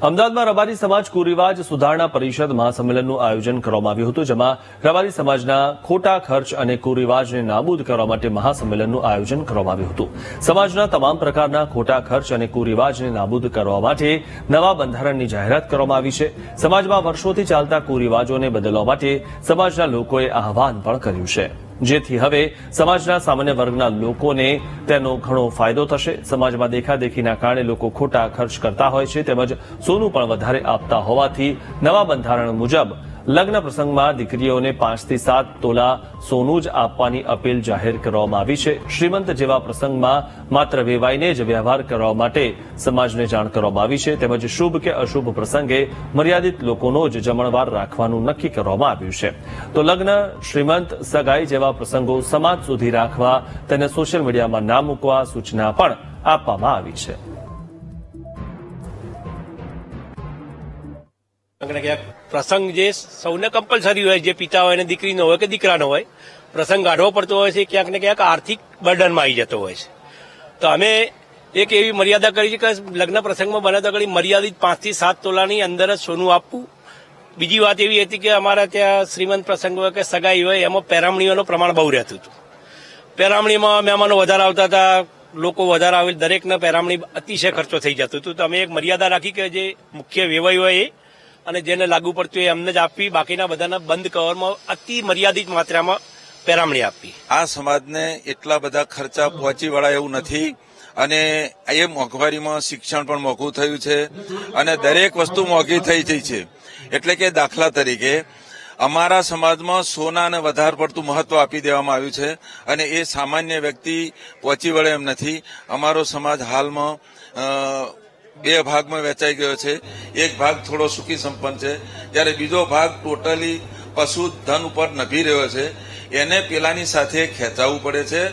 અમદાવાદમાં રબારી સમાજ કુરિવાજ સુધારણા પરિષદ મહાસંમેલનનું આયોજન કરવામાં આવ્યું હતું, જેમાં રબારી સમાજના ખોટા ખર્ચ અને કુરિવાજને નાબૂદ કરવા માટે મહાસંમેલનનું આયોજન કરવામાં આવ્યું હતું. સમાજના તમામ પ્રકારના ખોટા ખર્ચ અને કુરિવાજને નાબૂદ કરવા માટે નવા બંધારણની જાહેરાત કરવામાં આવી છે. સમાજમાં વર્ષોથી ચાલતા કુરિવાજોને બદલવા માટે સમાજના લોકોએ આહવાન પણ કર્યું છે, જેથી હવે સમાજના સામાન્ય વર્ગના લોકોને તેનો ઘણો ફાયદો થશે. સમાજમાં દેખાદેખીના કારણે લોકો ખોટા ખર્ચ કરતા હોય છે, તેમજ સોનું પણ વધારે આપતા હોવાથી નવા બંધારણ મુજબ લગ્ન પ્રસંગમાં દીકરીઓને 5 થી 7 તોલા સોનું જ આપવાની અપીલ જાહેર કરવામાં આવી છે. શ્રીમંત જેવા પ્રસંગમાં માત્ર વેવાઈને જ વ્યવહાર કરવા માટે સમાજને જાણ કરવામાં આવી છે, તેમજ શુભ કે અશુભ પ્રસંગે મર્યાદિત લોકોનો જ જમણવાર રાખવાનું નક્કી કરવામાં આવ્યું છે. તો લગ્ન, શ્રીમંત, સગાઈ જેવા પ્રસંગો સમાજ સુધી રાખવા તેને સોશિયલ મીડિયામાં ના મૂકવા સૂચના પણ આપવામાં આવી છે. પ્રસંગ જે સૌને કમ્પલસરી હોય, જે પિતા હોય ને દીકરીનો હોય કે દીકરાનો હોય, પ્રસંગ કાઢવો પડતો હોય છે, ક્યાંક ને ક્યાંક આર્થિક બર્ડનમાં આવી જતો હોય છે. તો અમે એક એવી મર્યાદા કરી છે કે લગ્ન પ્રસંગમાં બને તો ઘડી મર્યાદિત 5 થી 7 તોલાની અંદર જ સોનું આપવું. બીજી વાત એવી હતી કે અમારા ત્યાં શ્રીમંત પ્રસંગ હોય કે સગાઈ હોય એમાં પેરામણીઓનું પ્રમાણ બહુ રહેતું હતું. પેરામણીમાં મહેમાનો વધારે આવતા હતા, લોકો વધારે આવે, દરેકને પેરામણી અતિશય ખર્ચો થઈ જતો હતો. તો અમે એક મર્યાદા રાખી કે જે મુખ્ય વેવાઈ હોય એ અને જેને લાગુ પડતું હોય એમને જ આપવી, બાકીના બધાના બંધ કવરમાં અતિ મર્યાદિત માત્રામાં પેરામણી આપવી. આ સમાજને એટલા બધા ખર્ચા પહોંચી વળાય એવું નથી, અને એ મોંઘવારીમાં શિક્ષણ પણ મોંઘું થયું છે અને દરેક વસ્તુ મોંઘી થઈ ગઈ છે. એટલે કે દાખલા તરીકે અમારા સમાજમાં સોનાને વધારે પડતું મહત્વ આપી દેવામાં આવ્યું છે અને એ સામાન્ય વ્યક્તિ પહોંચી વળે એમ નથી. અમારો સમાજ હાલમાં 2 ભાગમાં વેચાઈ ગયો છે. એક ભાગ થોડો સુખી સંપન્ન છે, જ્યારે બીજો ભાગ ટોટલી પશુ ધન ઉપર નભી રહ્યો છે. એને પેલાની સાથે ખેંચાવવું પડે છે.